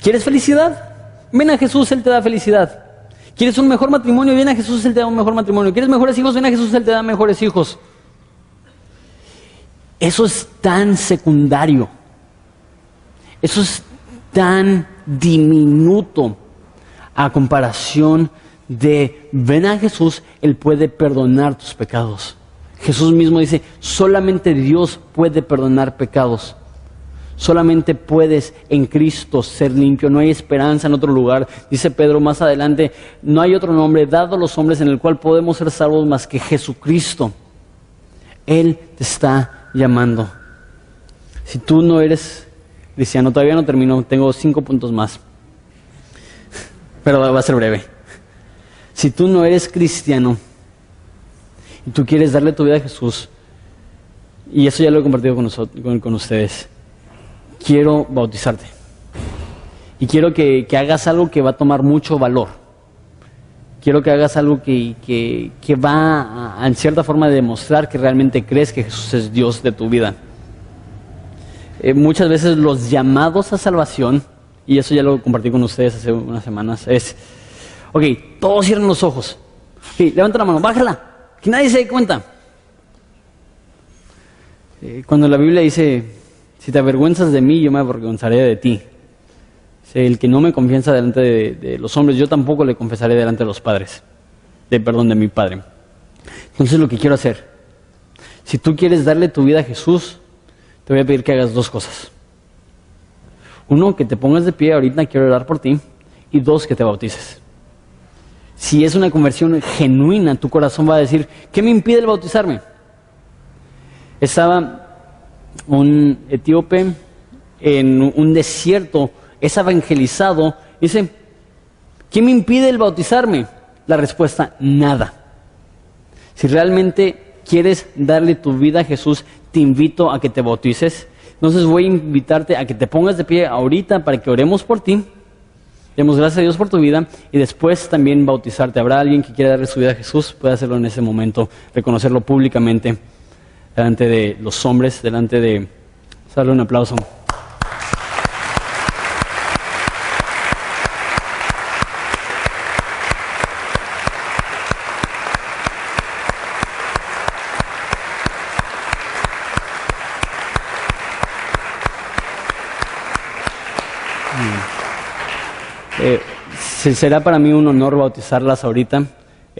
¿Quieres felicidad? Ven a Jesús, Él te da felicidad. ¿Quieres un mejor matrimonio? Ven a Jesús, Él te da un mejor matrimonio. ¿Quieres mejores hijos? Ven a Jesús, Él te da mejores hijos. Eso es tan secundario. Eso es tan diminuto a comparación de ven a Jesús, Él puede perdonar tus pecados. Jesús mismo dice, solamente Dios puede perdonar pecados. Solamente puedes en Cristo ser limpio, no hay esperanza en otro lugar. Dice Pedro más adelante, no hay otro nombre dado a los hombres en el cual podemos ser salvos más que Jesucristo. Él te está llamando. Si tú no eres cristiano, todavía no termino, tengo 5 puntos más, pero va a ser breve. Si tú no eres cristiano y tú quieres darle tu vida a Jesús, y eso ya lo he compartido con ustedes, quiero bautizarte. Y quiero que hagas algo que va a tomar mucho valor. Quiero que hagas algo que va en cierta forma a demostrar que realmente crees que Jesús es Dios de tu vida. Muchas veces los llamados a salvación, y eso ya lo compartí con ustedes hace unas semanas, es, ok, todos cierren los ojos. Ok, levanta la mano, bájala, que nadie se dé cuenta. Cuando la Biblia dice, si te avergüenzas de mí, yo me avergonzaré de ti. El que no me confiesa delante de los hombres, yo tampoco le confesaré delante de los padres. De mi Padre. Entonces lo que quiero hacer, si tú quieres darle tu vida a Jesús, te voy a pedir que hagas dos cosas. Uno, que te pongas de pie, ahorita quiero orar por ti. Y dos, que te bautices. Si es una conversión genuina, tu corazón va a decir, ¿qué me impide el bautizarme? Estaba un etíope en un desierto, es evangelizado, dice, ¿qué me impide el bautizarme? La respuesta, nada. Si realmente quieres darle tu vida a Jesús, te invito a que te bautices. Entonces voy a invitarte a que te pongas de pie ahorita para que oremos por ti. Demos gracias a Dios por tu vida y después también bautizarte. ¿Habrá alguien que quiera darle su vida a Jesús? Puede hacerlo en ese momento, reconocerlo públicamente delante de los hombres, delante de... Darle un aplauso. Será para mí un honor bautizarlas ahorita.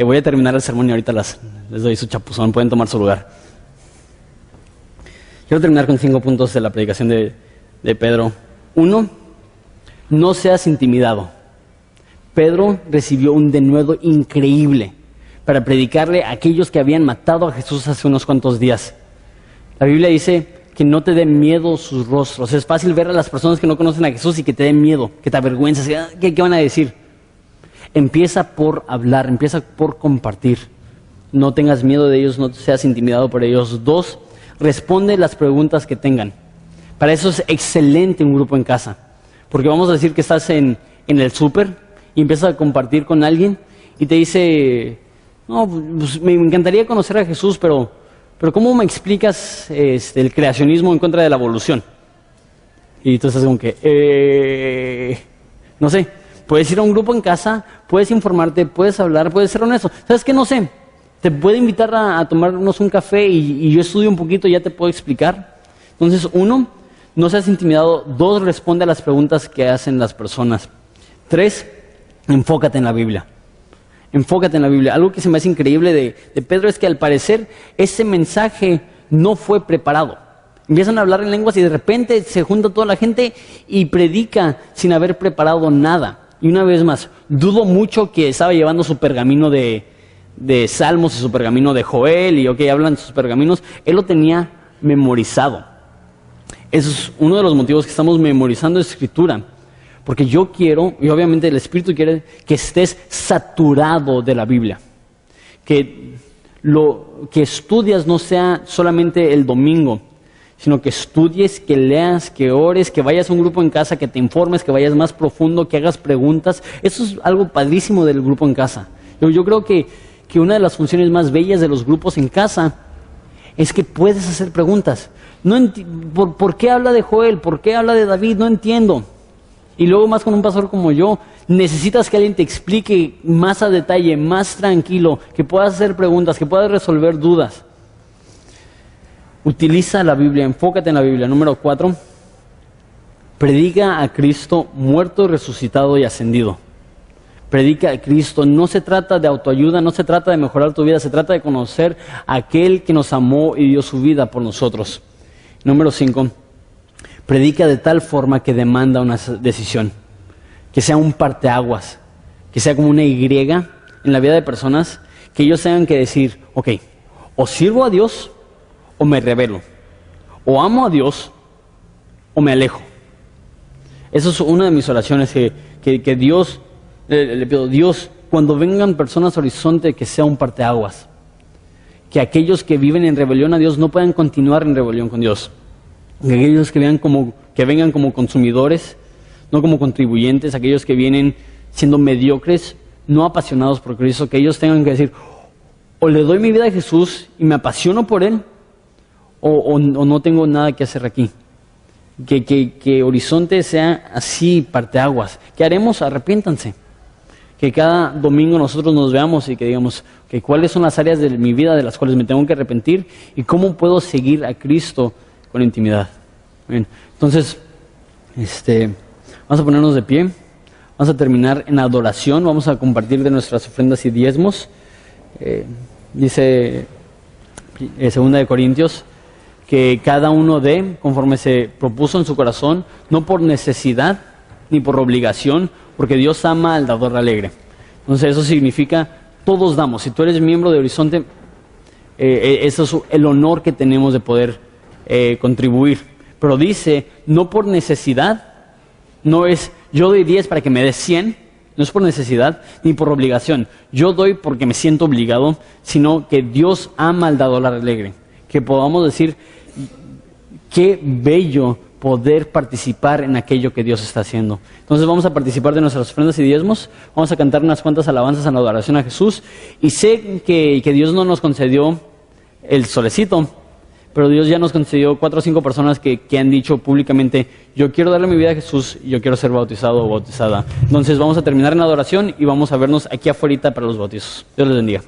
Voy a terminar el sermón y ahorita les doy su chapuzón, pueden tomar su lugar. Quiero terminar con 5 puntos de la predicación de Pedro. 1, no seas intimidado. Pedro recibió un denuedo increíble para predicarle a aquellos que habían matado a Jesús hace unos cuantos días. La Biblia dice que no te den miedo sus rostros. Es fácil ver a las personas que no conocen a Jesús y que te den miedo, que te avergüenzas. ¿Qué van a decir? Empieza por hablar, empieza por compartir. No tengas miedo de ellos, no seas intimidado por ellos. 2, responde las preguntas que tengan. Para eso es excelente un grupo en casa. Porque vamos a decir que estás en el súper y empiezas a compartir con alguien y te dice, no, pues me encantaría conocer a Jesús, pero ¿cómo me explicas el creacionismo en contra de la evolución? Y tú estás como que, no sé, puedes ir a un grupo en casa, puedes informarte, puedes hablar, puedes ser honesto. ¿Sabes qué? No sé, te puedo invitar a tomarnos un café y yo estudio un poquito y ya te puedo explicar. Entonces, 1, no seas intimidado. 2, responde a las preguntas que hacen las personas. 3, enfócate en la Biblia. Enfócate en la Biblia. Algo que se me hace increíble de Pedro es que al parecer ese mensaje no fue preparado. Empiezan a hablar en lenguas y de repente se junta toda la gente y predica sin haber preparado nada. Y una vez más, dudo mucho que estaba llevando su pergamino de Salmos y su pergamino de Joel y hablan sus pergaminos. Él lo tenía memorizado. Eso es uno de los motivos que estamos memorizando Escritura. Porque yo quiero, y obviamente el Espíritu quiere, que estés saturado de la Biblia. Que lo que estudias no sea solamente el domingo, sino que estudies, que leas, que ores, que vayas a un grupo en casa, que te informes, que vayas más profundo, que hagas preguntas. Eso es algo padrísimo del grupo en casa. Yo creo que una de las funciones más bellas de los grupos en casa es que puedes hacer preguntas. ¿Por qué habla de Joel? ¿Por qué habla de David? No entiendo. Y luego más con un pastor como yo, necesitas que alguien te explique más a detalle, más tranquilo, que puedas hacer preguntas, que puedas resolver dudas. Utiliza la Biblia, enfócate en la Biblia. Número 4, predica a Cristo muerto, resucitado y ascendido. Predica a Cristo. No se trata de autoayuda, no se trata de mejorar tu vida, se trata de conocer a aquel que nos amó y dio su vida por nosotros. Número 5, predica de tal forma que demanda una decisión, que sea un parteaguas, que sea como una Y en la vida de personas, que ellos tengan que decir, ok, o sirvo a Dios o me rebelo, o amo a Dios o me alejo. Eso es una de mis oraciones, que Dios, le pido, Dios, cuando vengan personas a Horizonte, que sea un parteaguas. Que aquellos que viven en rebelión a Dios no puedan continuar en rebelión con Dios. Que aquellos que vengan como consumidores, no como contribuyentes, aquellos que vienen siendo mediocres, no apasionados por Cristo, que ellos tengan que decir, o le doy mi vida a Jesús y me apasiono por Él, o no tengo nada que hacer aquí. Que Horizonte sea así, parteaguas. ¿Qué haremos? Arrepiéntanse. Que cada domingo nosotros nos veamos y que digamos, que cuáles son las áreas de mi vida de las cuales me tengo que arrepentir y cómo puedo seguir a Cristo con intimidad. Bien. Entonces, vamos a ponernos de pie. Vamos a terminar en adoración. Vamos a compartir de nuestras ofrendas y diezmos. Dice 2 Corintios que cada uno dé conforme se propuso en su corazón, no por necesidad ni por obligación, porque Dios ama al dador alegre. Entonces eso significa, todos damos. Si tú eres miembro de Horizonte, eso es el honor que tenemos de poder contribuir. Pero dice, no por necesidad, no es yo doy 10 para que me des 100, no es por necesidad ni por obligación. Yo doy porque me siento obligado, sino que Dios ama al dador alegre. Que podamos decir, qué bello poder participar en aquello que Dios está haciendo. Entonces vamos a participar de nuestras ofrendas y diezmos, vamos a cantar unas cuantas alabanzas en la adoración a Jesús, y sé que Dios no nos concedió el solecito, pero Dios ya nos concedió 4 o 5 personas que han dicho públicamente, yo quiero darle mi vida a Jesús y yo quiero ser bautizado o bautizada. Entonces vamos a terminar en la adoración y vamos a vernos aquí afuera para los bautizos. Dios les bendiga.